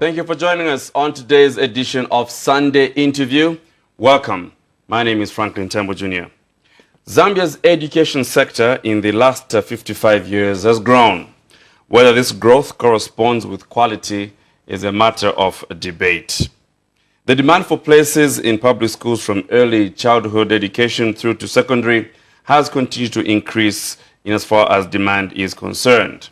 Thank you for joining us on today's edition of Sunday Interview. Welcome. My name is Franklin Tembo Jr. Zambia's education sector in the last 55 years has grown. Whether this growth corresponds with quality is a matter of debate. The demand for places in public schools from early childhood education through to secondary has continued to increase in as far as demand is concerned.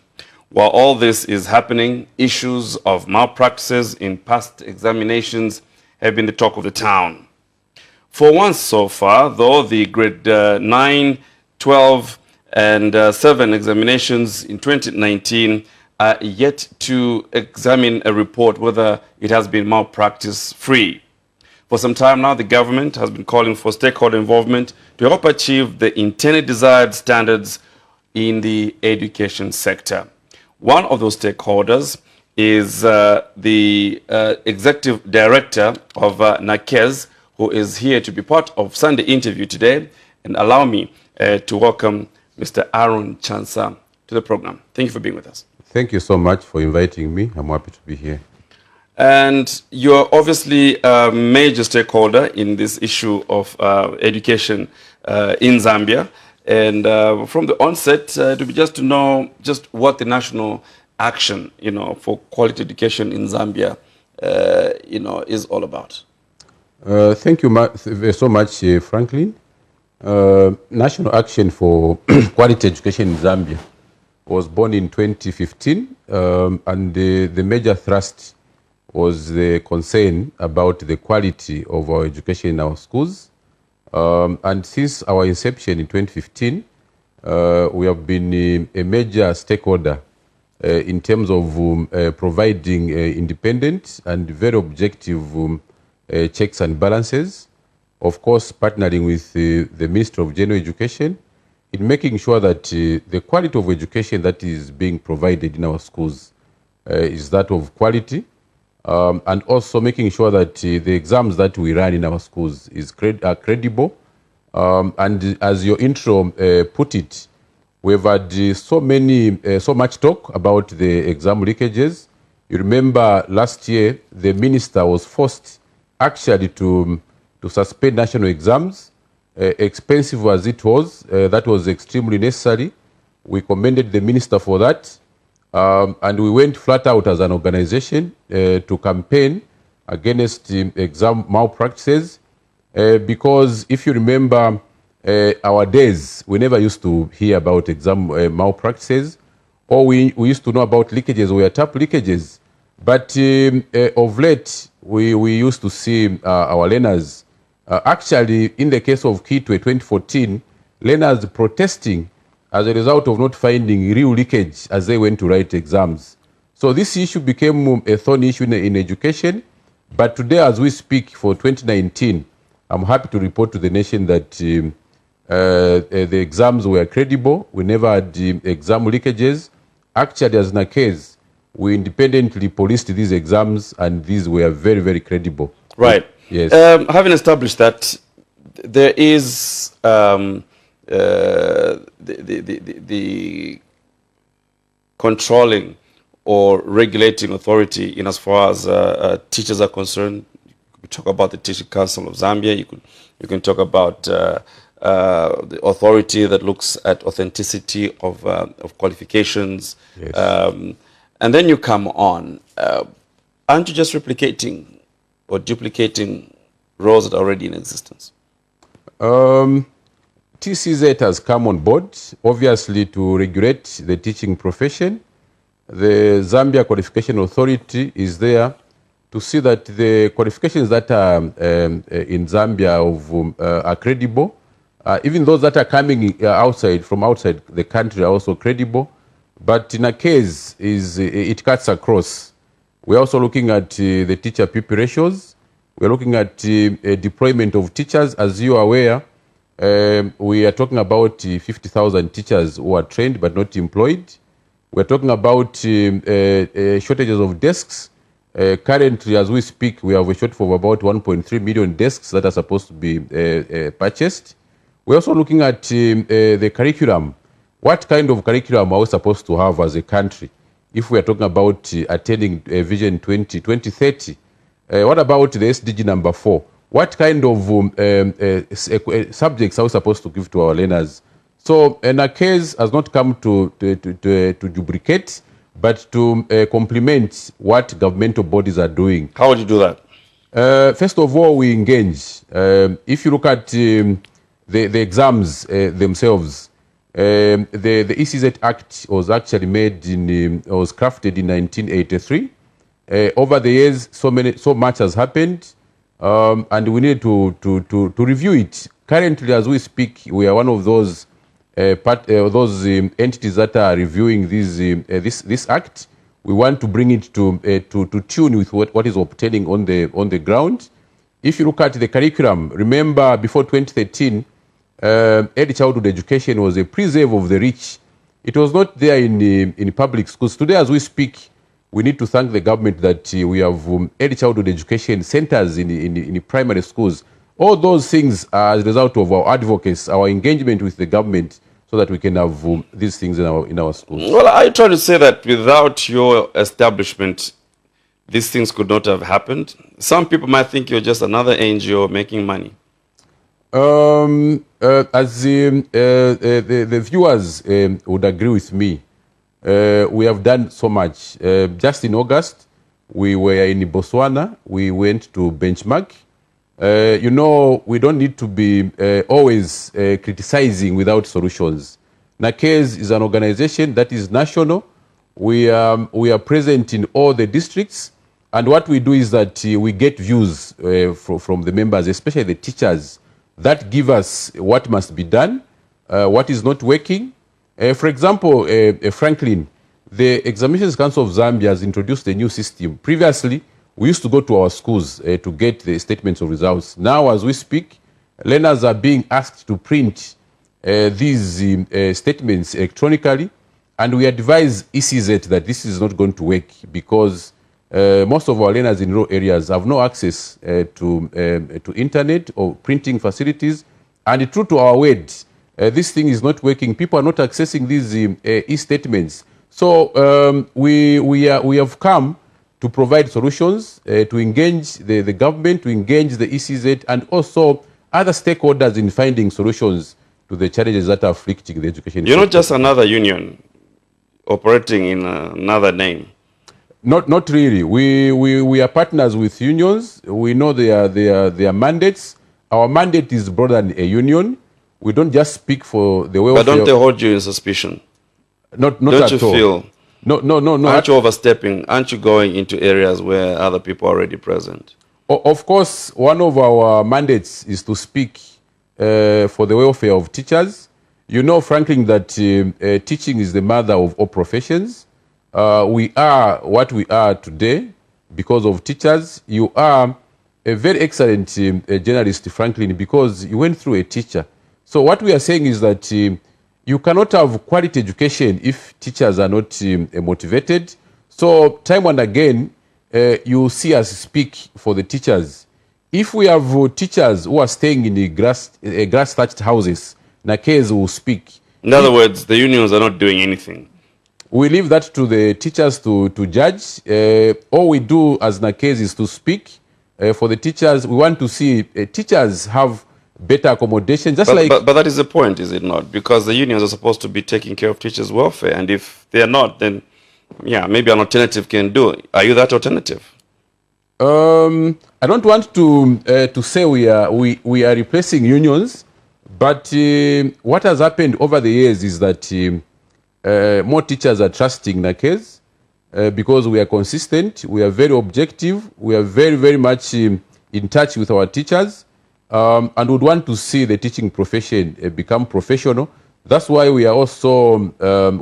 While all this is happening, issues of malpractices in past examinations have been the talk of the town. For once so far, though, the grade 9, 12, and 7 examinations in 2019 are yet to examine a report whether it has been malpractice-free. For some time now, the government has been calling for stakeholder involvement to help achieve the intended desired standards in the education sector. One of those stakeholders is the executive director of NAKEZ, who is here to be part of Sunday Interview today. And allow me to welcome Mr. Aaron Chansa to the program. Thank you for being with us. Thank you so much for inviting me. I'm happy to be here. And you're obviously a major stakeholder in this issue of education in Zambia. And from the onset, to be just to know just what the national action, for quality education in Zambia, is all about. Thank you so much, Franklin. National Action for Quality Education in Zambia was born in 2015, and the major thrust was the concern about the quality of our education in our schools. And since our inception in 2015, we have been a major stakeholder in terms of providing independent and very objective checks and balances. Of course, partnering with the Ministry of General Education in making sure that the quality of education that is being provided in our schools is that of quality. And also making sure that the exams that we run in our schools are credible. And as your intro put it, we've had so much talk about the exam leakages. You remember last year, the minister was forced actually to suspend national exams, expensive as it was. That was extremely necessary. We commended the minister for that. And we went flat out as an organization to campaign against exam malpractices because if you remember our days, we never used to hear about exam malpractices. All we used to know about leakages were tap leakages. But of late, we used to see our learners, actually in the case of Kitwe 2014, learners protesting as a result of not finding real leakage as they went to write exams. So this issue became a thorny issue in education. But today, as we speak for 2019, I'm happy to report to the nation that the exams were credible. We never had exam leakages. Actually, as NAKEZ, we independently policed these exams, and these were very, very credible. Right. Yes. Having established that, there is the controlling or regulating authority in as far as teachers are concerned. You talk about the Teaching Council of Zambia. You can talk about the authority that looks at authenticity of qualifications. Yes. And then you come on. Aren't you just replicating or duplicating roles that are already in existence? TCZ has come on board, obviously, to regulate the teaching profession. The Zambia Qualification Authority is there to see that the qualifications that are in Zambia are credible. Even those that are coming from outside the country are also credible. But in a case, it cuts across. We're also looking at the teacher-pupil ratios. We're looking at deployment of teachers. As you are aware, we are talking about 50,000 teachers who are trained but not employed. We're talking about shortages of desks. Currently, as we speak, we have a shortage of about 1.3 million desks that are supposed to be purchased. We're also looking at the curriculum. What kind of curriculum are we supposed to have as a country if we are talking about attaining Vision 2030. What about the SDG number 4? What kind of subjects are we supposed to give to our learners? So a case has not come to duplicate, but to complement what governmental bodies are doing. How would you do that? First of all, we engage. If you look at the exams themselves, the ECZ Act was actually made was crafted in 1983. Over the years, so much has happened, and we need to review it. Currently, as we speak, we are one of those entities that are reviewing this act. We want to bring it to tune with what is obtaining on the ground. If you look at the curriculum, remember before 2013, early childhood education was a preserve of the rich. It was not there in public schools. Today, as we speak, we need to thank the government that we have early childhood education centers in primary schools. All those things are as a result of our advocates, our engagement with the government, so that we can have these things in our schools. Well, I try to say that without your establishment, these things could not have happened. Some people might think you're just another NGO making money. As the viewers would agree with me, we have done so much. Just in August, we were in Botswana. We went to benchmark. We don't need to be always criticizing without solutions. NACASE is an organization that is national. We are present in all the districts. And what we do is that we get views from the members, especially the teachers, that give us what must be done, what is not working. For example, Franklin, the Examinations Council of Zambia has introduced a new system. Previously, we used to go to our schools to get the statements of results. Now, as we speak, learners are being asked to print these statements electronically, and we advise ECZ that this is not going to work because most of our learners in rural areas have no access to internet or printing facilities. And true to our word, this thing is not working. People are not accessing these e-statements. So we have come to provide solutions, to engage the government, to engage the ECZ, and also other stakeholders in finding solutions to the challenges that are afflicting the education. You're not just another union operating in another name. Not really. We are partners with unions. We know their mandates. Our mandate is broader than a union. We don't just speak for the welfare. But don't they hold you in suspicion? Not don't at you all. Feel? No. Aren't you overstepping? Aren't you going into areas where other people are already present? Of course, one of our mandates is to speak for the welfare of teachers. You know, Franklin, that teaching is the mother of all professions. We are what we are today because of teachers. You are a very excellent journalist, Franklin, because you went through a teacher. So what we are saying is that you cannot have quality education if teachers are not motivated. So time and again, you see us speak for the teachers. If we have teachers who are staying in the grass-thatched houses, NACASE will speak. In other words, the unions are not doing anything. We leave that to the teachers to judge. All we do as NACASE is to speak for the teachers. We want to see teachers have better accommodation, but that is the point, is it not? Because the unions are supposed to be taking care of teachers' welfare, and if they are not, then yeah, maybe an alternative can do. Are you that alternative? I don't want to say we are replacing unions, but what has happened over the years is that more teachers are trusting NACASE because we are consistent, we are very objective, we are very, very much in touch with our teachers, and would want to see the teaching profession become professional. That's why we are also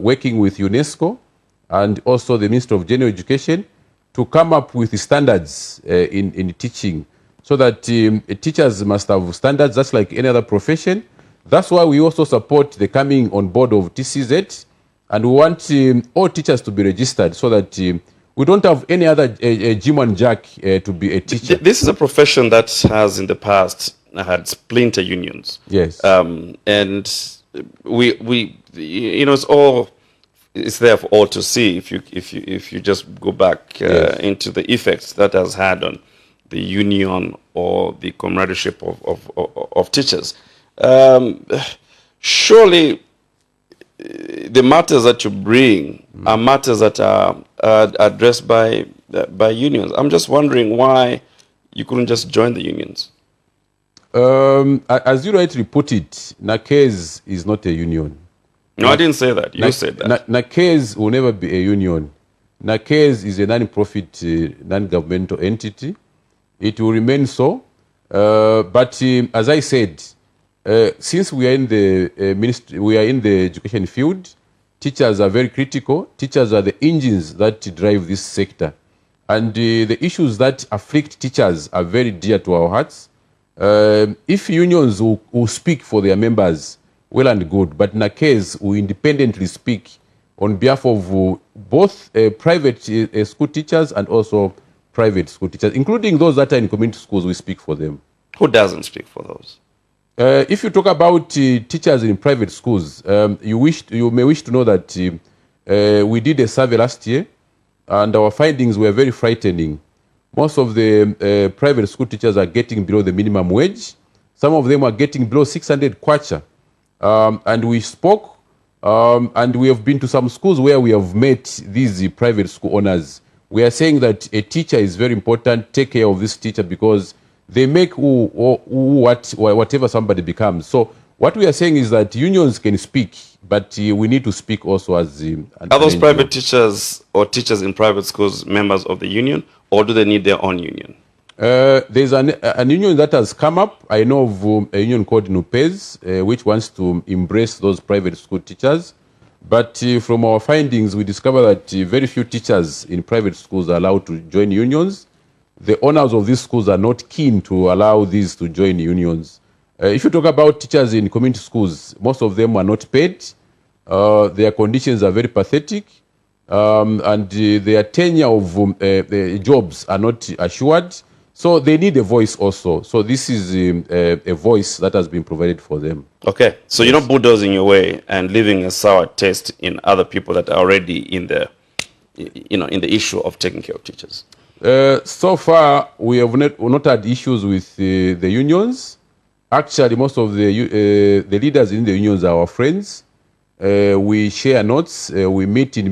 working with UNESCO and also the Ministry of General Education to come up with the standards in teaching, so that teachers must have standards just like any other profession. That's why we also support the coming on board of TCZ, and we want all teachers to be registered so that we don't have any other Jim and Jack to be a teacher. This is a profession that has in the past had splinter unions. Yes. And we it's all it's there for all to see if you just go back into the effects that has had on the union or the comradeship of teachers. Surely the matters that you bring are matters that are addressed by unions. I'm just wondering why you couldn't just join the unions. As you rightly put it, NACES is not a union. No, I didn't say that. You said that. NACES will never be a union. NACES is a non-profit, non-governmental entity. It will remain so. But as I said, since we are in the ministry, we are in the education field, teachers are very critical. Teachers are the engines that drive this sector. And the issues that afflict teachers are very dear to our hearts. If unions will speak for their members, well and good, but NACES will independently speak on behalf of both private school teachers and also private school teachers, including those that are in community schools. We speak for them. Who doesn't speak for those? If you talk about teachers in private schools, you may wish to know that we did a survey last year, and our findings were very frightening. Most of the private school teachers are getting below the minimum wage. Some of them are getting below 600 kwacha. And we spoke, and we have been to some schools where we have met these private school owners. We are saying that a teacher is very important. Take care of this teacher because they make whatever somebody becomes. So what we are saying is that unions can speak, but we need to speak also as... Are those private teachers or teachers in private schools members of the union, or do they need their own union? There's an union that has come up. I know of a union called NUPES, which wants to embrace those private school teachers. But from our findings, we discover that very few teachers in private schools are allowed to join unions. The owners of these schools are not keen to allow these to join unions. If you talk about teachers in community schools, most of them are not paid. Their conditions are very pathetic. And their tenure of jobs are not assured. So they need a voice also. So this is a voice that has been provided for them. Okay. So you're not bulldozing your way and leaving a sour taste in other people that are already in the, in the issue of taking care of teachers. So far, we have not had issues with the unions. Actually, most of the leaders in the unions are our friends. We share notes. We meet in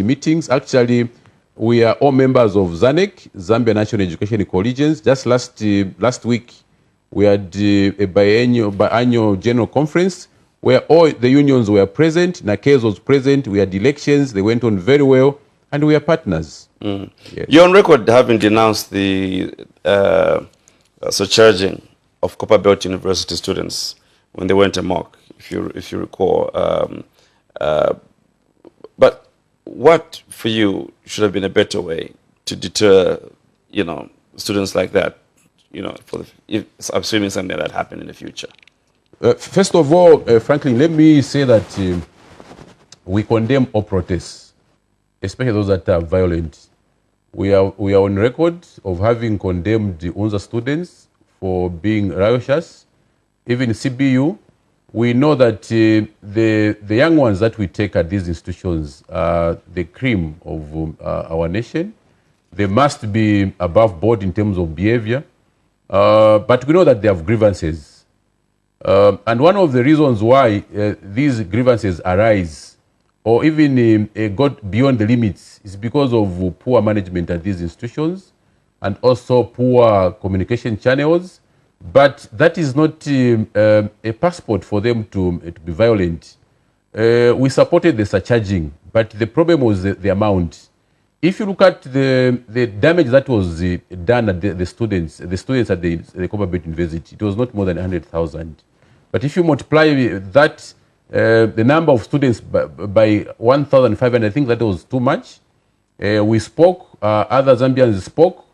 meetings. Actually, we are all members of ZANEC, Zambia National Education Collegians. Just last week, we had a biannual general conference where all the unions were present. NACES was present. We had elections. They went on very well, and we are partners. Mm. Yes. You're on record having denounced the surcharging of Copper Belt University students when they went amok, if you recall. But what for you should have been a better way to deter, students like that, if assuming something that happened in the future? First of all, Franklin, let me say that we condemn all protests, especially those that are violent. We are on record of having condemned the UNZA students for being riotous. Even CBU, we know that the young ones that we take at these institutions are the cream of our nation. They must be above board in terms of behavior. But we know that they have grievances. And one of the reasons why these grievances arise or even got beyond the limits is because of poor management at these institutions and also poor communication channels. But that is not a passport for them to be violent. We supported the surcharging, but the problem was the amount. If you look at the damage that was done at the students at the Copper Belt University, it was not more than 100,000. But if you multiply that, the number of students by 1,500, I think that was too much. We spoke, other Zambians spoke,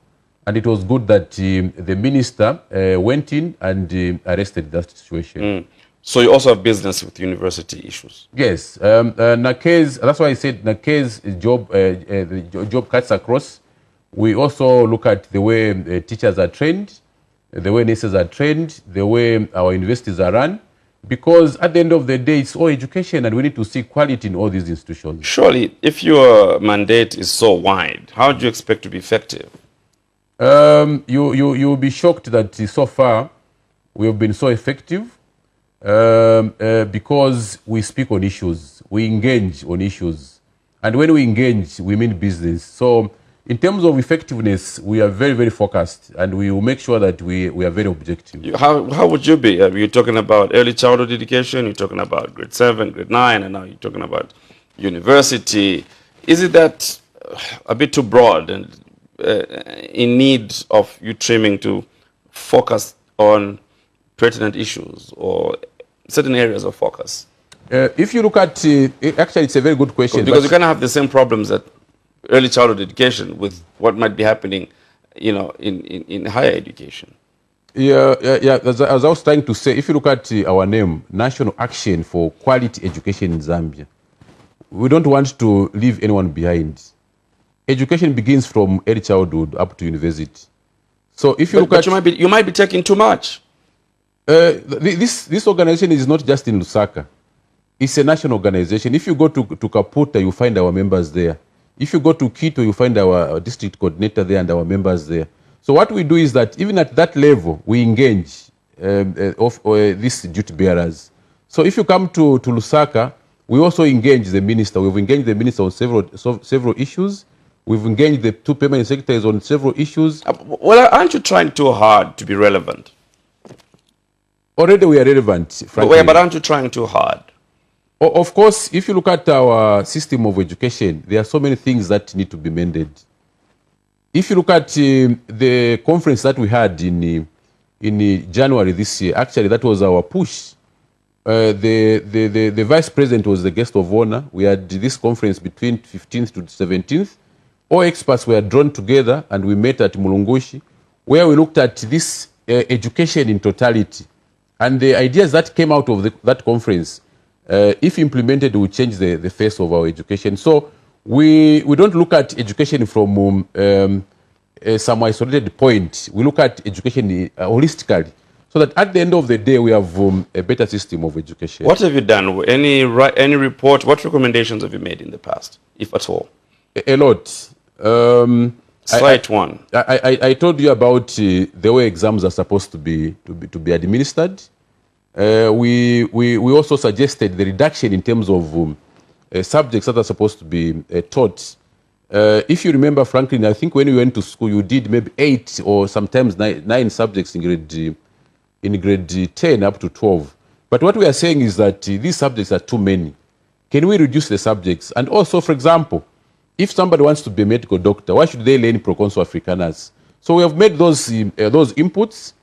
and it was good that the minister went in and arrested that situation. Mm. So you also have business with university issues? Yes. NACES, that's why I said NACES job cuts across. We also look at the way teachers are trained, the way nurses are trained, the way our universities are run. because at the end of the day, it's all education, and we need to see quality in all these institutions. Surely, if your mandate is so wide, how do you expect to be effective? You'll be shocked that so far we have been so effective because we speak on issues, we engage on issues, and when we engage, we mean business. So in terms of effectiveness, we are very, very focused, and we will make sure that we are very objective. How would you be? You're talking about early childhood education, you're talking about grade 7, grade 9, and now you're talking about university. Is it that a bit too broad and in need of you trimming to focus on pertinent issues or certain areas of focus? If you look at, actually it's a very good question. Because you kind of have the same problems at early childhood education with what might be happening, you know, in higher education. Yeah. As I was trying to say, if you look at our name, National Action for Quality Education in Zambia, we don't want to leave anyone behind. Education begins from early childhood up to university. So if you look at, you might be taking too much. This organization is not just in Lusaka. It's a national organization. If you go to Kaputa, you find our members there. If you go to Quito, you find our district coordinator there and our members there. So what we do is that even at that level, we engage these duty bearers. So if you come to Lusaka, we also engage the minister. We've engaged the minister on several issues. We've engaged the 2 permanent secretaries on several issues. Well, aren't you trying too hard to be relevant? Already we are relevant, frankly. But aren't you trying too hard? Of course, if you look at our system of education, there are so many things that need to be mended. If you look at the conference that we had in January this year, actually that was our push. The vice president was the guest of honor. We had this conference between 15th to 17th. All experts were drawn together and we met at Mulungushi, where we looked at this education in totality. And the ideas that came out of that conference, if implemented, will change the face of our education. So we don't look at education from some isolated point. We look at education holistically, so that at the end of the day, we have a better system of education. What have you done? Any report? What recommendations have you made in the past, if at all? A lot. Cite one. I told you about the way exams are supposed to be administered. We also suggested the reduction in terms of subjects that are supposed to be taught. If you remember, Franklin, I think when you went to school, you did maybe 8 or sometimes 9 subjects in grade 10 up to 12. But what we are saying is that these subjects are too many. Can we reduce the subjects? And also, for example, if somebody wants to be a medical doctor, why should they learn Proconsul Africanus? So we have made those inputs,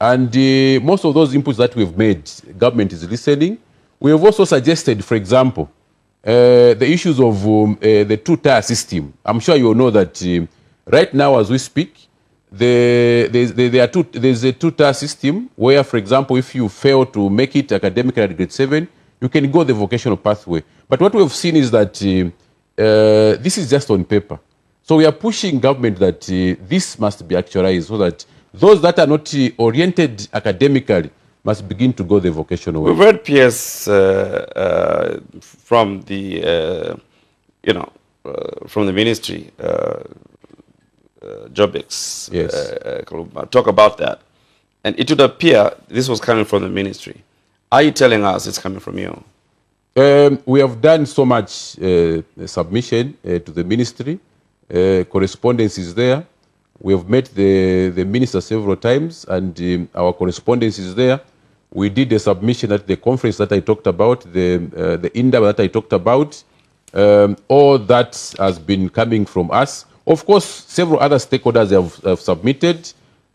and most of those inputs that we've made, government is listening. We have also suggested, for example, the issues of the 2-tier system. I'm sure you know that right now as we speak, there's a 2-tier system where, for example, if you fail to make it academically at grade 7, you can go the vocational pathway. But what we've seen is that this is just on paper. So we are pushing government that this must be actualized, so that those that are not oriented academically must begin to go the vocational way. We've read PS from the, from the ministry, Jobix, yes. Talk about that. And it would appear this was coming from the ministry. Are you telling us it's coming from you? We have done so much submission to the ministry. Correspondence is there. We have met the minister several times, and our correspondence is there. We did a submission at the conference that I talked about, the INDA that I talked about. All that has been coming from us. Of course, several other stakeholders have submitted.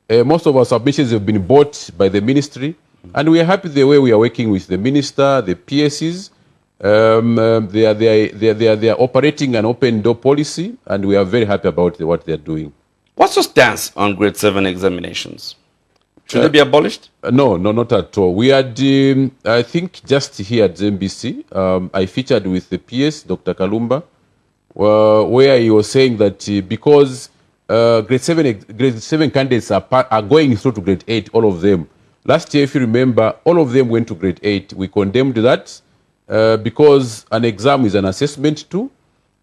Most of our submissions have been bought by the ministry, and we are happy the way we are working with the minister, the PSs. They are operating an open door policy, and we are very happy about what they are doing. What's your stance on grade 7 examinations? Should they be abolished? No, not at all. We had, I think, just here at ZNBC, I featured with the PS, Dr. Kalumba, where he was saying that because grade 7 candidates are going through to grade 8, all of them, Last year, if you remember, all of them went to grade 8. We condemned that because an exam is an assessment too,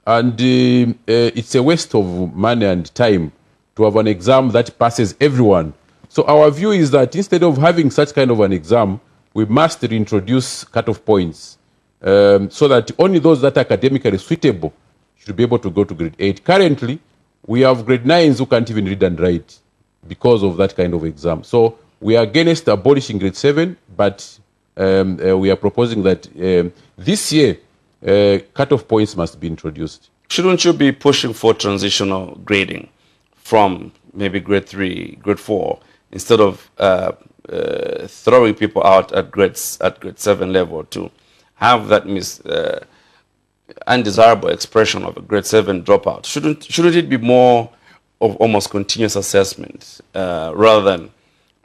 and it's a waste of money and time to have an exam that passes everyone. So our view is that instead of having such kind of an exam, we must reintroduce cutoff points so that only those that are academically suitable should be able to go to grade 8. Currently, we have grade 9s who can't even read and write because of that kind of exam. So we are against abolishing grade 7, but we are proposing that this year, cutoff points must be introduced. Shouldn't you be pushing for transitional grading from maybe grade 3, grade 4, instead of throwing people out at grade 7 level to have that undesirable expression of a grade 7 dropout? Shouldn't it be more of almost continuous assessment rather than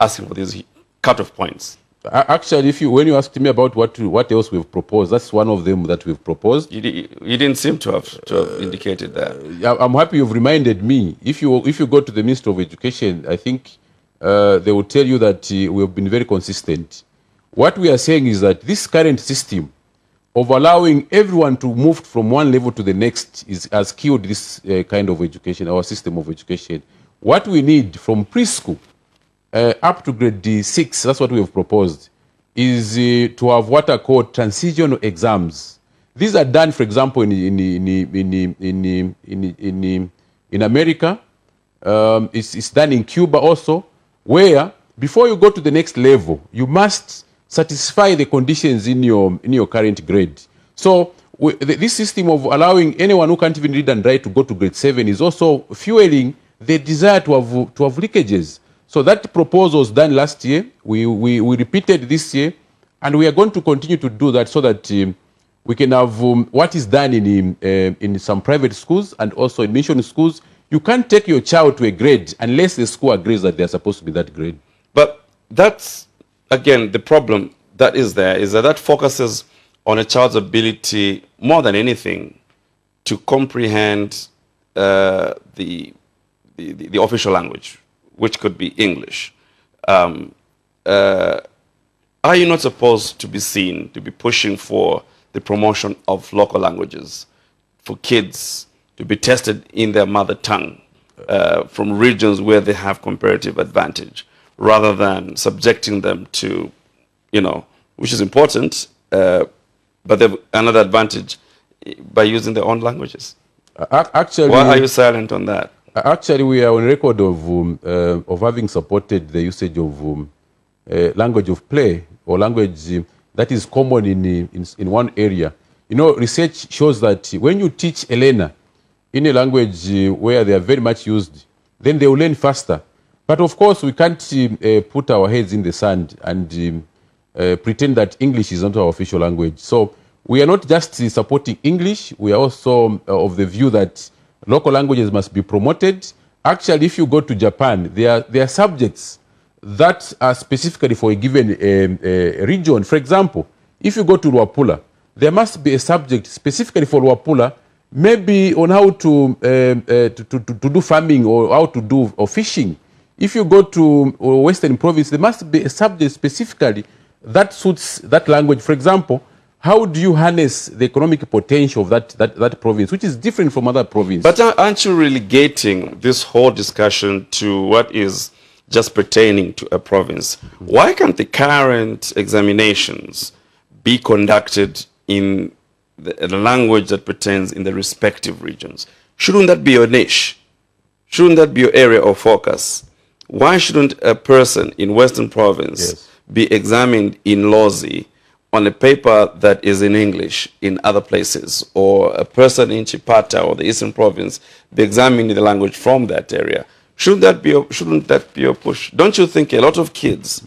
asking for these cutoff points? Actually, when you asked me about what else we've proposed, that's one of them that we've proposed. You didn't seem to have indicated that. I'm happy you've reminded me. If you go to the Ministry of Education, I think they will tell you that we have been very consistent. What we are saying is that this current system of allowing everyone to move from one level to the next has killed this kind of education, our system of education. What we need from preschool up to grade 6, that's what we have proposed, is to have what are called transitional exams. These are done, for example, in America. It's done in Cuba also, where before you go to the next level, you must satisfy the conditions in your current grade. So this system of allowing anyone who can't even read and write to go to grade 7 is also fueling the desire to have leakages. So that proposal was done last year. We repeated this year, and we are going to continue to do that so that we can have what is done in some private schools and also in mission schools. You can't take your child to a grade unless the school agrees that they are supposed to be that grade. But that's, again, the problem that is there is that focuses on a child's ability more than anything to comprehend the official language, which could be English. Are you not supposed to be seen to be pushing for the promotion of local languages, for kids to be tested in their mother tongue from regions where they have comparative advantage, rather than subjecting them to, which is important, but they have another advantage by using their own languages? Actually, why are you silent on that? Actually, we are on record of having supported the usage of language of play, or language that is common in one area. Research shows that when you teach Elena in a language where they are very much used, then they will learn faster. But of course, we can't put our heads in the sand and pretend that English is not our official language. So we are not just supporting English, we are also of the view that local languages must be promoted. Actually, if you go to Japan, there are subjects that are specifically for a given region. For example, if you go to Luapula, there must be a subject specifically for Luapula, maybe on how to do farming or how to do fishing. If you go to Western Province, there must be a subject specifically that suits that language. For example, how do you harness the economic potential of that province, which is different from other provinces? But aren't you relegating this whole discussion to what is just pertaining to a province? Why can't the current examinations be conducted in the language that pertains in the respective regions? Shouldn't that be your niche? Shouldn't that be your area of focus? Why shouldn't a person in Western Province be examined in Lozi on a paper that is in English in other places, or a person in Chipata or the Eastern Province be examined in the language from that area? Shouldn't that be your push? Don't you think a lot of kids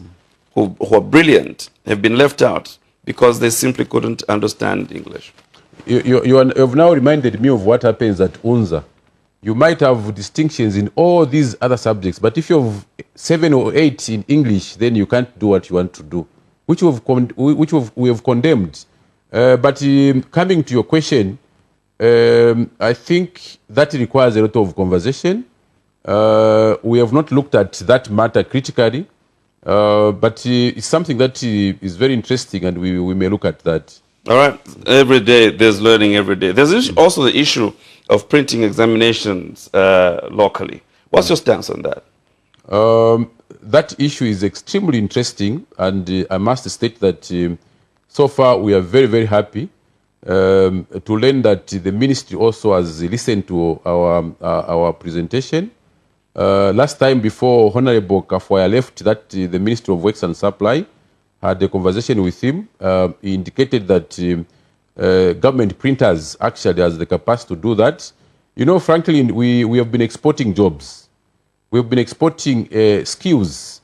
who are brilliant have been left out because they simply couldn't understand English? You have now reminded me of what happens at UNZA. You might have distinctions in all these other subjects, but if you have 7 or 8 in English, then you can't do what you want to do, which we have condemned. But coming to your question, I think that requires a lot of conversation. We have not looked at that matter critically. But it's something that is very interesting, and we may look at that. All right. Every day, there's learning every day. There's also the issue of printing examinations locally. What's your stance on that? That issue is extremely interesting, and I must state that so far we are very, very happy to learn that the ministry also has listened to our presentation. Last time, before Honorable Kafwaya left, that the Ministry of Works and Supply had a conversation with him. He indicated that government printers actually has the capacity to do that. You know, frankly, we have been exporting jobs. We've been exporting skills.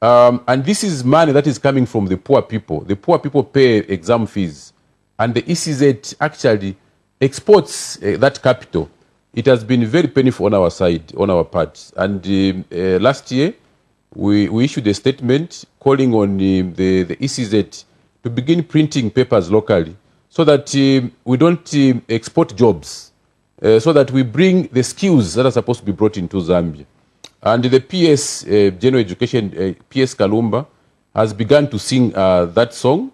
And this is money that is coming from the poor people. The poor people pay exam fees. And the ECZ actually exports that capital. It has been very painful on our side, on our part. And last year, we issued a statement calling on the ECZ to begin printing papers locally so that we don't export jobs, so that we bring the skills that are supposed to be brought into Zambia. And the PS, General Education, PS Kalumba, has begun to sing that song.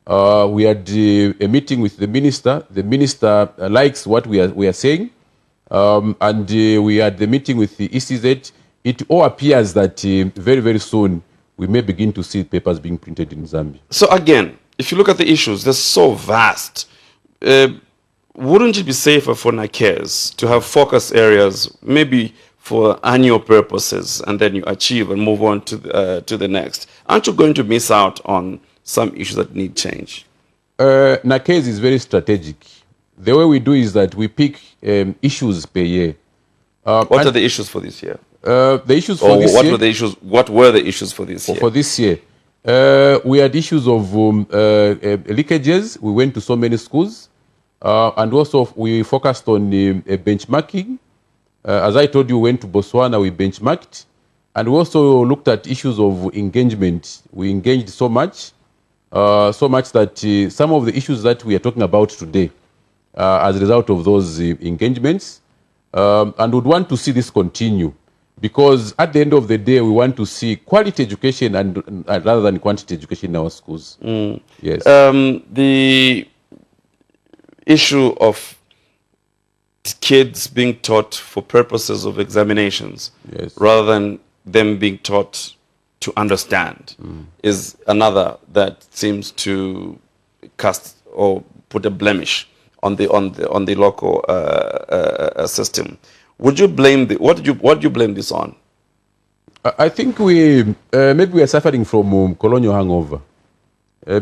We had a meeting with the minister. The minister likes what we are saying. And we had the meeting with the ECZ. It all appears that very, very soon we may begin to see papers being printed in Zambia. So again, if you look at the issues, they're so vast. Wouldn't it be safer for NACARES to have focus areas, maybe for annual purposes, and then you achieve and move on to the next? Aren't you going to miss out on some issues that need change? NACARES is very strategic. The way we do is that we pick issues per year. What are the issues for this year? The issues for this year. What were the issues for this year? For this year, we had issues of leakages. We went to so many schools, and also we focused on benchmarking. As I told you, we went to Botswana. We benchmarked, and we also looked at issues of engagement. We engaged so much that some of the issues that we are talking about today, as a result of those engagements, and would want to see this continue. Because at the end of the day, we want to see quality education and rather than quantity education in our schools. Yes. The issue of kids being taught for purposes of examinations, yes, rather than them being taught to understand, is another that seems to cast or put a blemish on the local system. Would you blame what do you blame this on? I think maybe we are suffering from colonial hangover,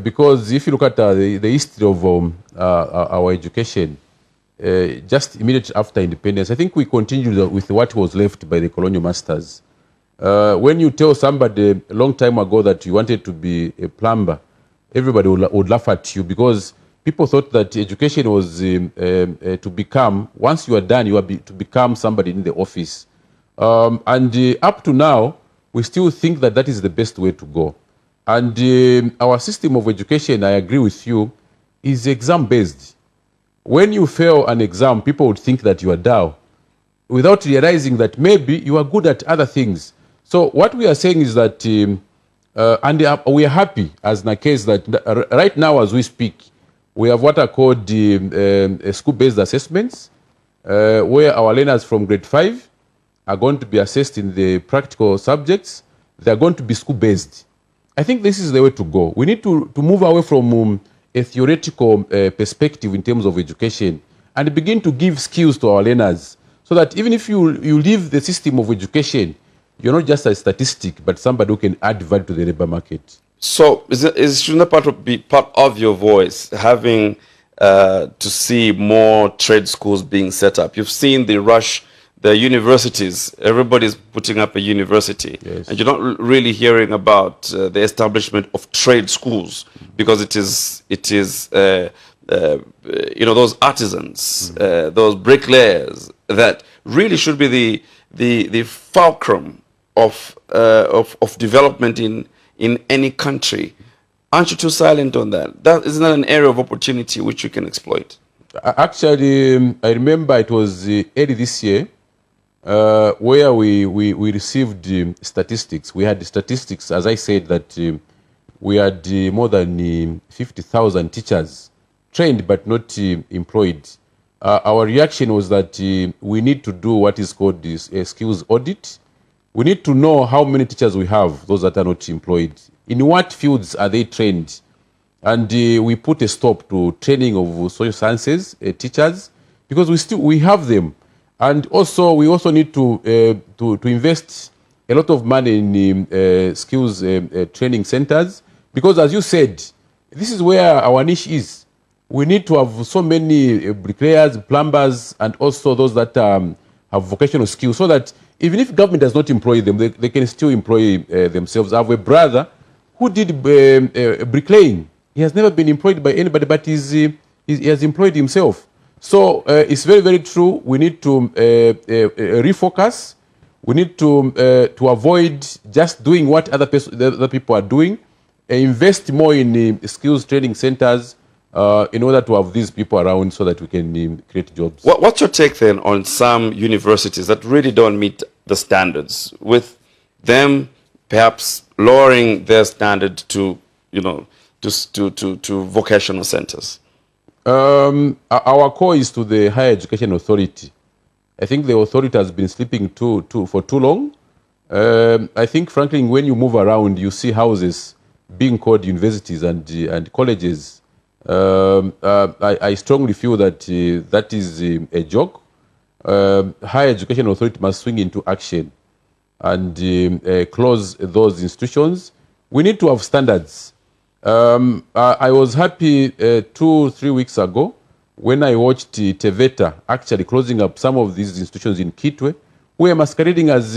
because if you look at the history of our education, just immediately after independence, I think we continued with what was left by the colonial masters. When you tell somebody a long time ago that you wanted to be a plumber, everybody would laugh at you, because people thought that education was to become, once you are done, you are to become somebody in the office. And up to now, we still think that that is the best way to go. And our system of education, I agree with you, is exam-based. When you fail an exam, people would think that you are dull, without realizing that maybe you are good at other things. So what we are saying is that, and we are happy as NACARES that right now as we speak, we have what are called school-based assessments, where our learners from grade 5 are going to be assessed in the practical subjects. They are going to be school-based. I think this is the way to go. We need to move away from a theoretical perspective in terms of education and begin to give skills to our learners, so that even if you leave the system of education, you're not just a statistic, but somebody who can add value to the labor market. So shouldn't that be part of your voice, having to see more trade schools being set up? You've seen the rush, the universities, everybody's putting up a university. Yes. And you're not really hearing about the establishment of trade schools, because it is those artisans, those bricklayers that really should be the fulcrum of development in any country. Aren't you too silent on that? That isn't that an area of opportunity which you can exploit? Actually, I remember it was early this year. where we received statistics. We had statistics, as I said, that we had more than 50,000 teachers trained but not employed. Our reaction was that we need to do what is called this skills audit. We need to know how many teachers we have, those that are not employed. In what fields are they trained? And we put a stop to training of social sciences teachers, because we have them. And also, we also need to invest a lot of money in skills training centers, because, as you said, this is where our niche is. We need to have so many bricklayers, plumbers, and also those that have vocational skills, so that even if government does not employ them, they can still employ themselves. I have a brother who did bricklaying. He has never been employed by anybody, but he has employed himself. So it's very, very true. We need to refocus. We need to avoid just doing what other people are doing. Invest more in skills training centers in order to have these people around, so that we can create jobs. What's your take then on some universities that really don't meet the standards, with them perhaps lowering their standard to, to vocational centers? Our call is to the Higher Education Authority. I think the authority has been sleeping for too long. I think, frankly, when you move around, you see houses being called universities and colleges. I strongly feel that that is a joke. Higher Education Authority must swing into action and close those institutions. We need to have standards. I was happy 2-3 weeks ago when I watched Teveta actually closing up some of these institutions in Kitwe, who are masquerading as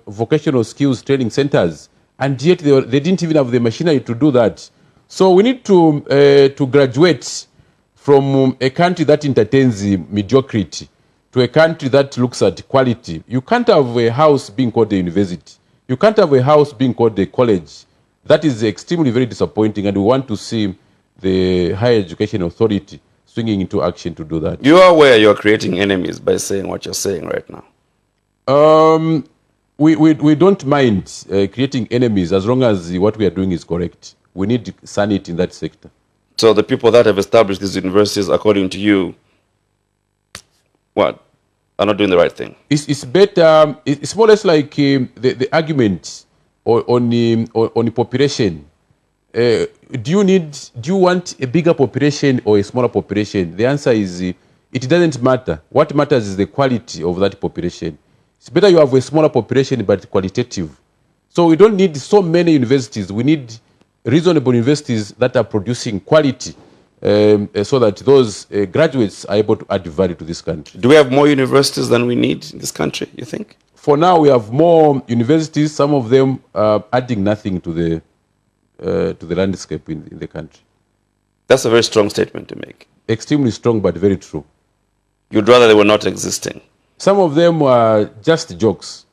vocational skills training centers, and yet they didn't even have the machinery to do that. So we need to graduate from a country that entertains mediocrity to a country that looks at quality. You can't have a house being called a university. You can't have a house being called a college. That is extremely very disappointing, and we want to see the Higher Education Authority swinging into action to do that. You are aware you are creating enemies by saying what you're saying right now? We don't mind creating enemies as long as what we are doing is correct. We need sanity in that sector. So the people that have established these universities, according to you, what, are not doing the right thing? It's better. It's more or less like the argument on the population. Do you want a bigger population or a smaller population? The answer is it doesn't matter. What matters is the quality of that population. It's better you have a smaller population but qualitative. So we don't need so many universities. We need reasonable universities that are producing quality, so that those graduates are able to add value to this country. Do we have more universities than we need in this country, you think? For now, we have more universities, some of them adding nothing to the landscape in the country. That's a very strong statement to make. Extremely strong, but very true. You'd rather they were not existing? Some of them are just jokes.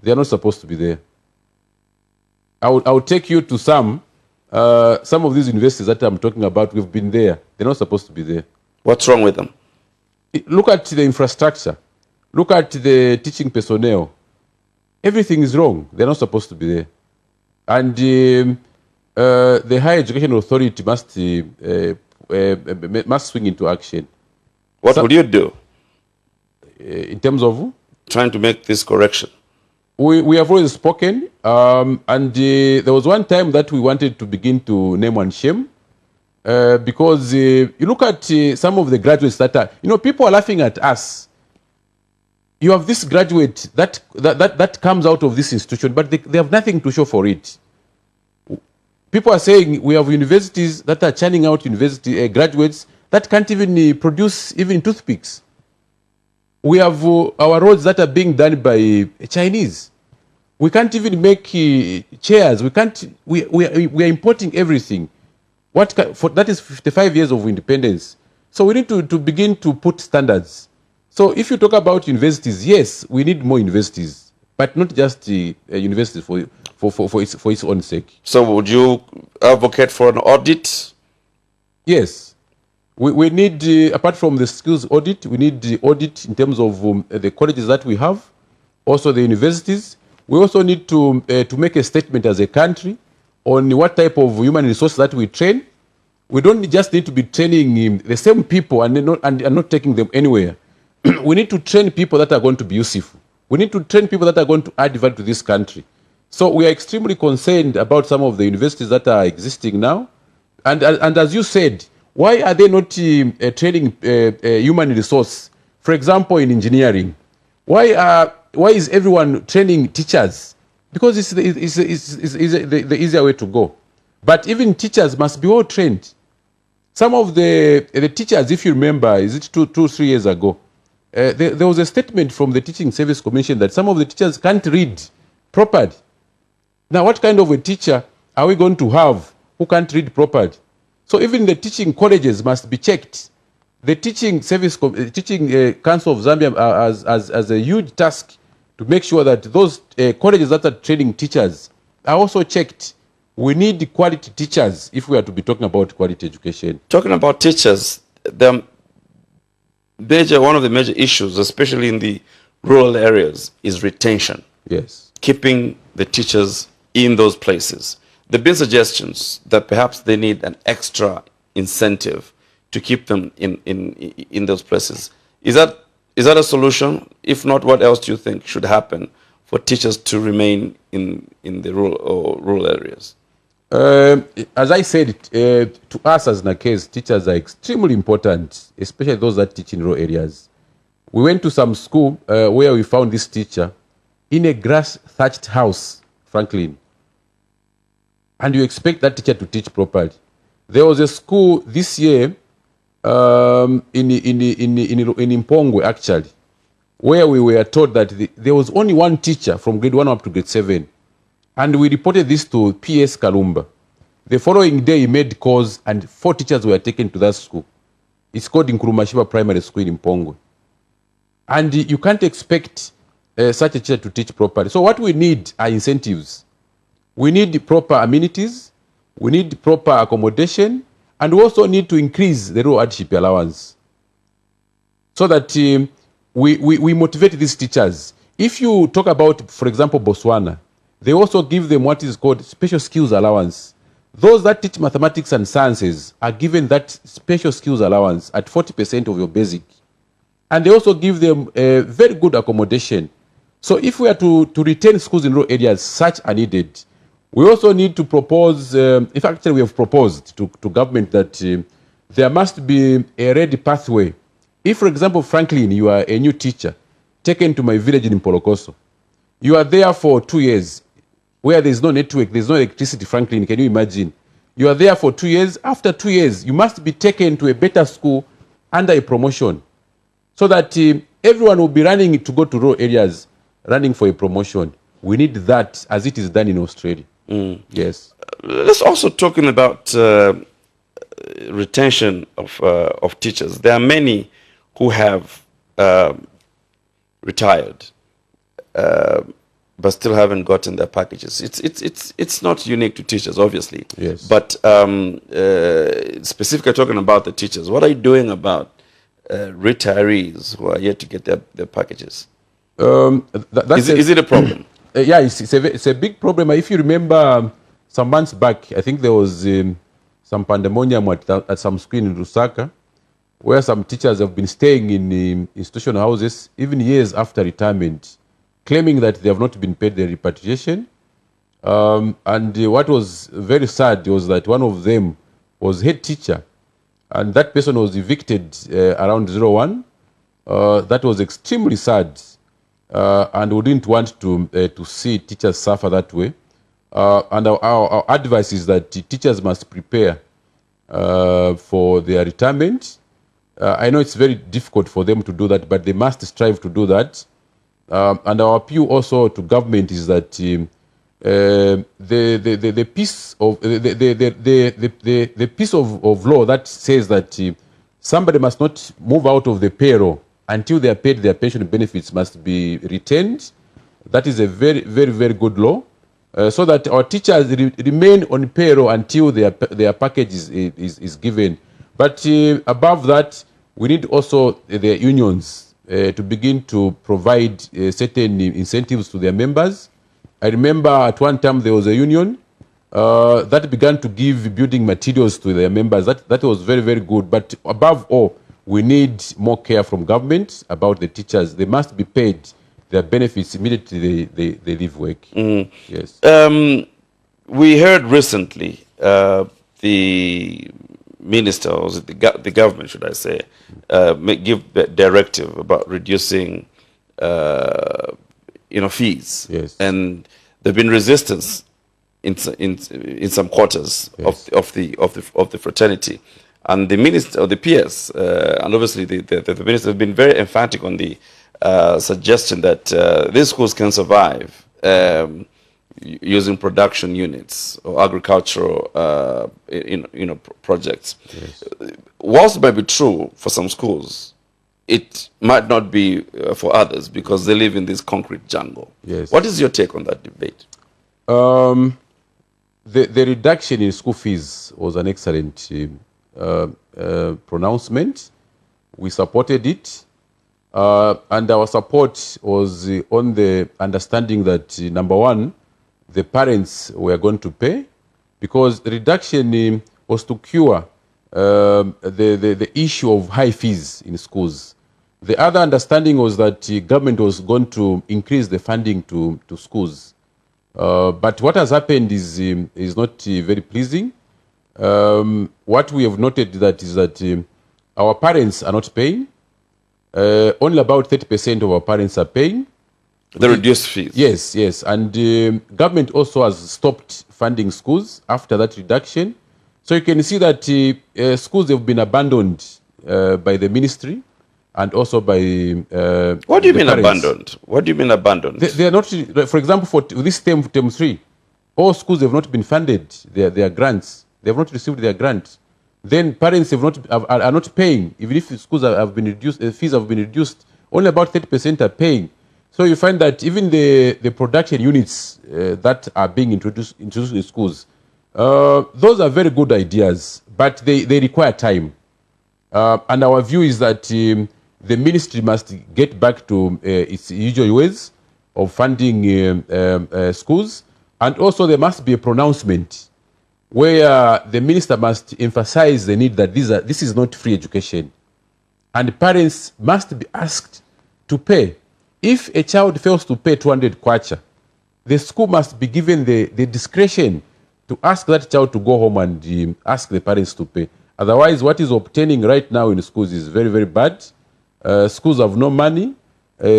They are not supposed to be there. I would take you to some of these universities that I'm talking about. We've been there. They're not supposed to be there. What's wrong with them? Look at the infrastructure. Look at the teaching personnel. Everything is wrong. They're not supposed to be there. And the Higher Education Authority must swing into action. What would you do? In terms of? Trying to make this correction. We have already spoken. And there was one time that we wanted to begin to name and shame. Because you look at some of the graduates that are, people are laughing at us. You have this graduate that comes out of this institution, but they have nothing to show for it. People are saying we have universities that are churning out university graduates that can't even produce even toothpicks. We have our roads that are being done by Chinese. We can't even make chairs. We are importing everything. That is 55 years of independence. So we need to begin to put standards. So if you talk about universities, yes, we need more universities, but not just universities for its own sake. So would you advocate for an audit? Yes. We need, apart from the skills audit, we need the audit in terms of the colleges that we have. also the universities. We also need to make a statement as a country on what type of human resources that we train. We don't just need to be training the same people and not taking them anywhere. We need to train people that are going to be useful. We need to train people that are going to add value to this country. So we are extremely concerned about some of the universities that are existing now. And as you said, why are they not training human resource? For example, in engineering, why is everyone training teachers? Because it's the easier way to go. But even teachers must be well trained. Some of the teachers, if you remember, is it 3 years ago, there was a statement from the Teaching Service Commission that some of the teachers can't read properly. Now, what kind of a teacher are we going to have who can't read properly? So even the teaching colleges must be checked. The Teaching Council of Zambia has a huge task to make sure that those colleges that are training teachers are also checked. We need quality teachers if we are to be talking about quality education. Talking about teachers, one of the major issues, especially in the rural areas, is retention. Yes. Keeping the teachers in those places. There have been suggestions that perhaps they need an extra incentive to keep them in those places. Is that a solution? If not, what else do you think should happen for teachers to remain in the rural areas? As I said, to us as NACES, teachers are extremely important, especially those that teach in rural areas. We went to some school where we found this teacher in a grass-thatched house, Franklin. And you expect that teacher to teach properly. There was a school this year in Mpongwe, actually, where we were told that there was only one teacher from grade 1 up to grade 7. And we reported this to PS Kalumba. The following day, he made calls and 4 teachers were taken to that school. It's called Nkurumashiba Primary School in Mpongwe. And you can't expect such a teacher to teach properly. So what we need are incentives. We need proper amenities. We need proper accommodation. And we also need to increase the rural hardship allowance so that we motivate these teachers. If you talk about, for example, Botswana, they also give them what is called special skills allowance. Those that teach mathematics and sciences are given that special skills allowance at 40% of your basic. And they also give them a very good accommodation. So if we are to retain schools in rural areas, such are needed. We also need to propose, in fact, we have proposed to government that there must be a ready pathway. If, for example, Franklin, you are a new teacher taken to my village in Mpolokoso, you are there for 2 years, where there is no network, there is no electricity, Franklin, can you imagine? You are there for 2 years. After 2 years, you must be taken to a better school under a promotion so that everyone will be running to go to rural areas, running for a promotion. We need that as it is done in Australia. Yes. Let's also talking about retention of teachers. There are many who have retired, but still haven't gotten their packages. It's not unique to teachers, obviously. Yes. But specifically talking about the teachers, what are you doing about retirees who are yet to get their packages? Is it a problem? Yeah, it's a big problem. If you remember, some months back, I think there was some pandemonium at some school in Lusaka, where some teachers have been staying in institutional houses, even years after retirement, claiming that they have not been paid their repatriation. And what was very sad was that one of them was head teacher, and that person was evicted around 01. That was extremely sad. And we didn't want to see teachers suffer that way. And our advice is that teachers must prepare for their retirement. I know it's very difficult for them to do that, but they must strive to do that. And our appeal also to government is that the piece of law that says that somebody must not move out of the payroll until they are paid their pension benefits must be retained. That is a very, very, very good law, so that our teachers remain on payroll until their package is given. But above that, we need also the unions to begin to provide certain incentives to their members. I remember at one time there was a union that began to give building materials to their members. That was very, very good. But above all, we need more care from government about the teachers. They must be paid their benefits immediately they leave work. Yes. We heard recently the minister, or the government, should I say, give a directive about reducing, fees. Yes. And there've been resistance in some quarters, yes, of the fraternity, and the minister, or the PS, and obviously the minister have been very emphatic on the suggestion that these schools can survive using production units or agricultural projects. Yes. Whilst it might be true for some schools, it might not be for others because they live in this concrete jungle. Yes. What is your take on that debate? The reduction in school fees was an excellent pronouncement. We supported it. And our support was on the understanding that, number one, the parents were going to pay, because the reduction was to cure the issue of high fees in schools. The other understanding was that government was going to increase the funding to schools. But what has happened is not very pleasing. What we have noted is that our parents are not paying. Only about 30% of our parents are paying. The reduced fees. Yes, yes. And government also has stopped funding schools after that reduction. So you can see that schools have been abandoned by the ministry and also by What do you mean parents. Abandoned? What do you mean abandoned? They are not, for example, for this term 3, all schools have not been funded their grants. They have not received their grants. Then parents are not paying. Even if schools have been reduced, fees have been reduced, only about 30% are paying. So you find that even the production units that are being introduced in schools, those are very good ideas, but they require time. And our view is that the ministry must get back to its usual ways of funding schools, and also there must be a pronouncement where the minister must emphasize the need that this is not free education. And parents must be asked to pay. If a child fails to pay 200 kwacha, the school must be given the discretion to ask that child to go home and ask the parents to pay. Otherwise, what is obtaining right now in schools is very, very bad. Schools have no money,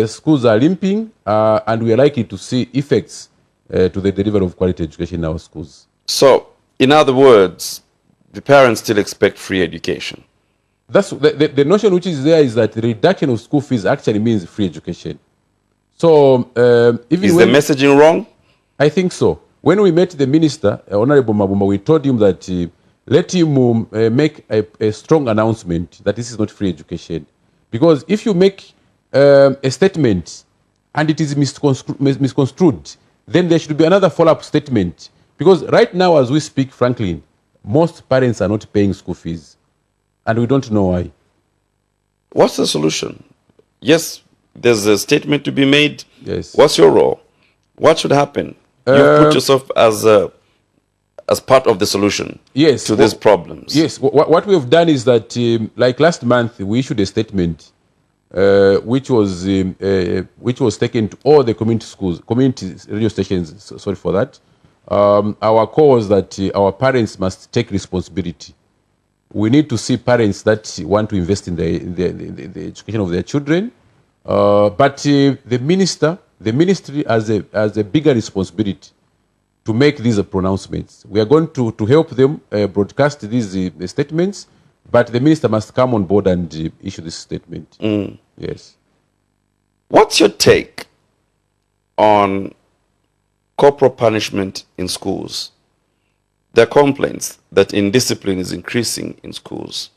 schools are limping, and we are likely to see effects to the delivery of quality education in our schools. So, in other words, the parents still expect free education. That's the notion which is there is that the reduction of school fees actually means free education. So, is the messaging wrong? I think so. When we met the minister, Honorable Mabumba, we told him that let him make a strong announcement that this is not free education. Because if you make a statement and it is misconstrued, then there should be another follow-up statement. Because right now, as we speak, Franklin, most parents are not paying school fees. And we don't know why. What's the solution? Yes, there's a statement to be made. Yes. What's your role? What should happen? You put yourself as part of the solution, yes, to these problems. Yes. What we have done is that, like last month, we issued a statement which was taken to all the community schools, community radio stations. Sorry for that. Our call was that our parents must take responsibility. We need to see parents that want to invest in the education of their children. But the ministry has a bigger responsibility to make these pronouncements. We are going to help them broadcast these statements, but the minister must come on board and issue this statement. Yes. What's your take on corporal punishment in schools? There are complaints that indiscipline is increasing in schools,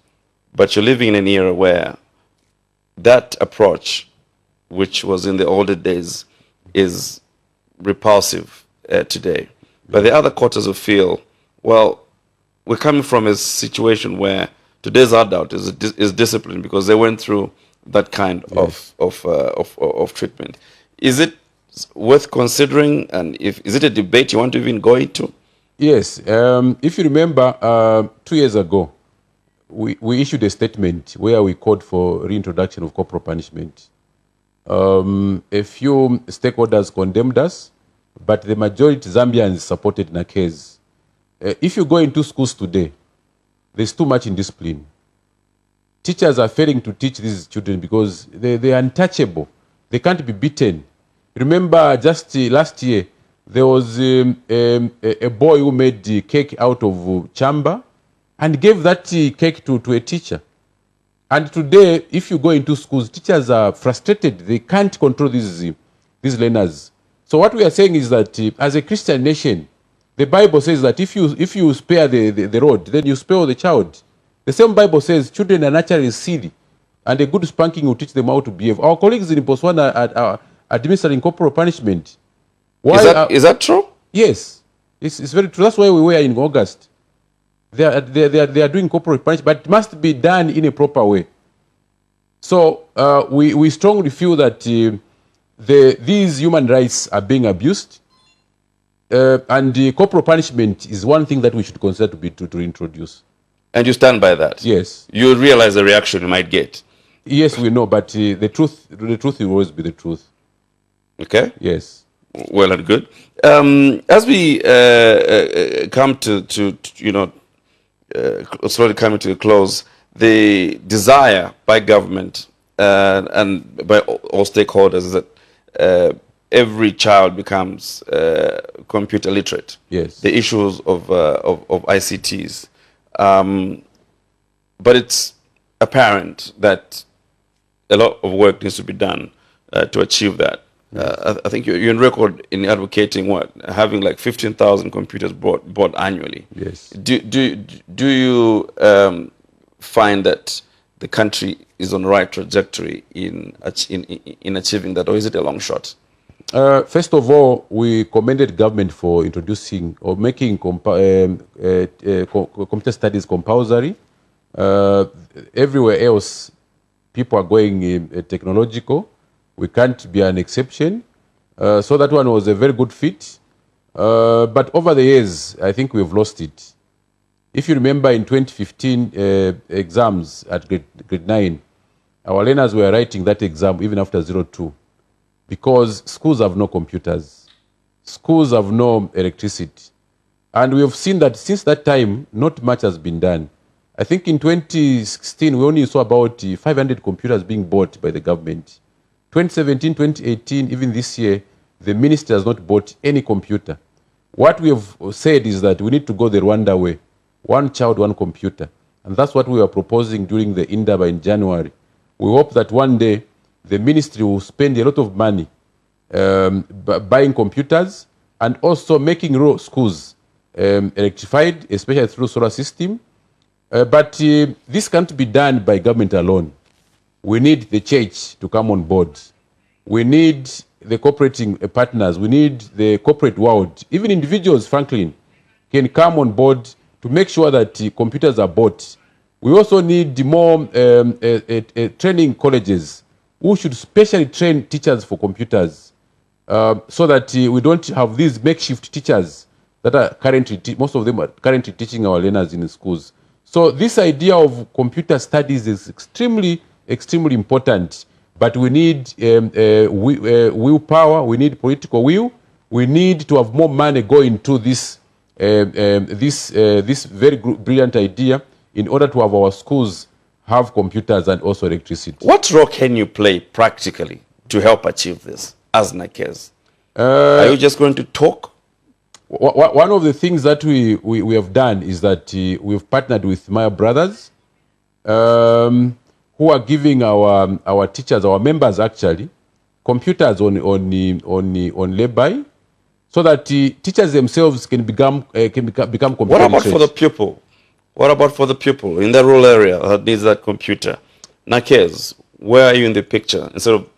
but you're living in an era where that approach, which was in the older days, is repulsive today. But the other quarters will feel, well, we're coming from a situation where today's adult is disciplined because they went through that kind Yes. of treatment. Is it worth considering, and is it a debate you want to even go into? Yes. If you remember, 2 years ago, we issued a statement where we called for reintroduction of corporal punishment. A few stakeholders condemned us, but the majority Zambians supported Nakez. If you go into schools today, there's too much indiscipline. Teachers are failing to teach these children because they're untouchable. They can't be beaten. Remember, just last year, there was a boy who made the cake out of chamber and gave that cake to a teacher. And today, if you go into schools, teachers are frustrated. They can't control these learners. So what we are saying is that as a Christian nation, the Bible says that if you spare the rod, then you spare the child. The same Bible says children are naturally silly, and a good spanking will teach them how to behave. Our colleagues in Botswana are administering corporal punishment. Why, is that true? Yes, it's very true. That's why we were in August. They are doing corporal punishment, but it must be done in a proper way. So we strongly feel that these human rights are being abused, and the corporal punishment is one thing that we should consider to introduce. And you stand by that? Yes. You realize the reaction you might get? Yes, we know, but the truth will always be the truth. Okay. Yes. Well and good. As we come to slowly coming to a close, the desire by government and by all stakeholders is that every child becomes computer literate. Yes. The issues of ICTs. But it's apparent that a lot of work needs to be done to achieve that. I think you're in record in advocating having like 15,000 computers bought annually. Yes. Do you find that the country is on the right trajectory in achieving that, or is it a long shot? First of all, we commended government for introducing or making computer studies compulsory. Everywhere else, people are going technological. We can't be an exception. So that one was a very good fit. But over the years, I think we've lost it. If you remember in 2015 exams at grade 9, our learners were writing that exam even after 02. Because schools have no computers, schools have no electricity. And we have seen that since that time, not much has been done. I think in 2016, we only saw about 500 computers being bought by the government. 2017, 2018, even this year, the ministry has not bought any computer. What we have said is that we need to go the Rwanda way. One child, one computer. And that's what we are proposing during the Indaba in January. We hope that one day, the ministry will spend a lot of money buying computers and also making rural schools electrified, especially through solar system. But this can't be done by government alone. We need the church to come on board. We need the cooperating partners. We need the corporate world. Even individuals, Franklin, can come on board to make sure that computers are bought. We also need more training colleges who should specially train teachers for computers so that we don't have these makeshift teachers that are currently, most of them are currently teaching our learners in schools. So this idea of computer studies is extremely, extremely important, but we need willpower, we need political will, we need to have more money going to this very brilliant idea in order to have our schools have computers and also electricity. What role can you play practically to help achieve this as Nakez? Are you just going to talk? One of the things that we have done is that we've partnered with Maya Brothers, who are giving our teachers, our members actually, computers on lay-by, so that teachers themselves can become computer What about literate. for the pupil? What about for the pupil in the rural area that needs that computer? Nakez, where are you in the picture? Instead of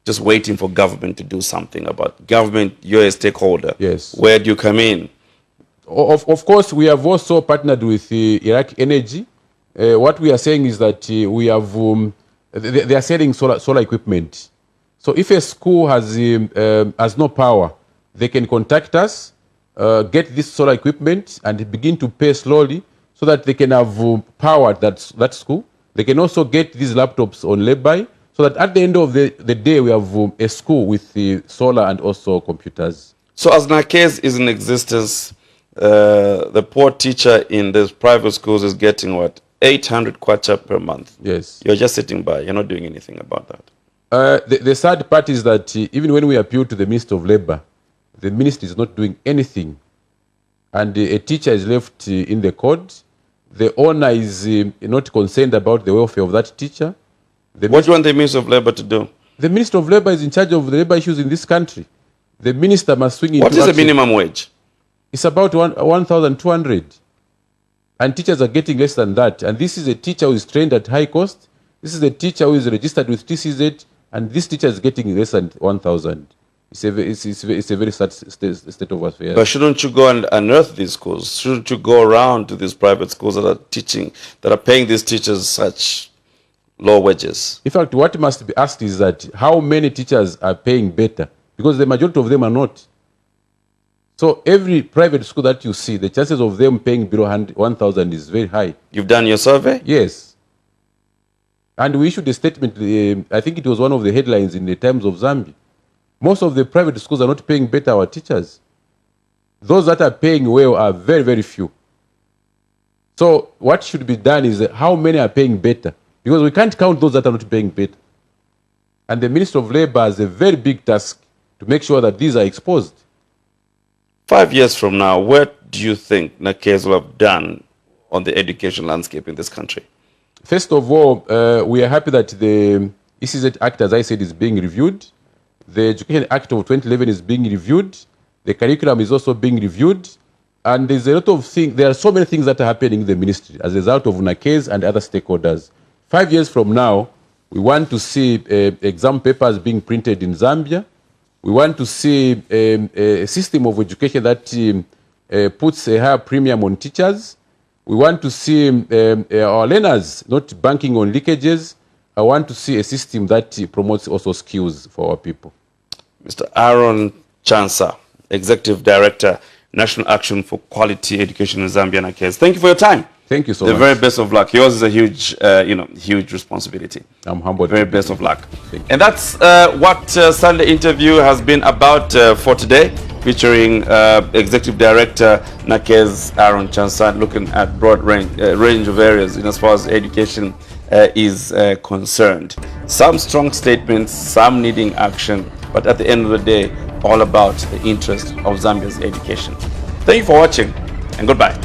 just waiting for government to do something about government, you're a stakeholder. Yes. Where do you come in? Of course, we have also partnered with Iraq Energy. What we are saying is that we have they are selling solar equipment. So if a school has no power, they can contact us, get this solar equipment, and begin to pay slowly so that they can have power at that school. They can also get these laptops on lay-by so that at the end of the day, we have a school with the solar and also computers. So as Nakez is in existence, the poor teacher in these private schools is getting what? 800 kwacha per month. Yes. You're just sitting by. You're not doing anything about that. The sad part is that even when we appeal to the Minister of Labour, the Minister is not doing anything. And a teacher is left in the court. The owner is not concerned about the welfare of that teacher. What do you want the Minister of Labour to do? The Minister of Labour is in charge of the labour issues in this country. The Minister must swing into What is the action. minimum wage? It's about 1,200. And teachers are getting less than that. And this is a teacher who is trained at high cost. This is a teacher who is registered with TCZ. And this teacher is getting less than 1,000. It's a very sad state of affairs. But shouldn't you go and unearth these schools? Shouldn't you go around to these private schools that are teaching, that are paying these teachers such low wages? In fact, what must be asked is that how many teachers are paying better? Because the majority of them are not. So every private school that you see, the chances of them paying below 1,000 is very high. You've done your survey? Yes. And we issued a statement, I think it was one of the headlines in the Times of Zambia. Most of the private schools are not paying better our teachers. Those that are paying well are very, very few. So what should be done is how many are paying better? Because we can't count those that are not paying better. And the Minister of Labour has a very big task to make sure that these are exposed. 5 years from now, what do you think Nakez will have done on the education landscape in this country? First of all, we are happy that the ECZ Act, as I said, is being reviewed. The Education Act of 2011 is being reviewed. The curriculum is also being reviewed. And there's a lot of things, there are so many things that are happening in the ministry as a result of Nakez and other stakeholders. 5 years from now, we want to see exam papers being printed in Zambia. We want to see a system of education that puts a higher premium on teachers. We want to see our learners not banking on leakages. I want to see a system that promotes also skills for our people. Mr. Aaron Chansa, Executive Director, National Action for Quality Education in Zambia, Nakez. Thank you for your time. Thank you so much. The very best of luck. Yours is a huge, huge responsibility. I'm humbled. Very best of luck. And that's what Sunday interview has been about for today, featuring Executive Director Nakez Aaron Chansa, looking at broad range of areas in as far as education is concerned. Some strong statements, some needing action, but at the end of the day, all about the interest of Zambia's education. Thank you for watching, and goodbye.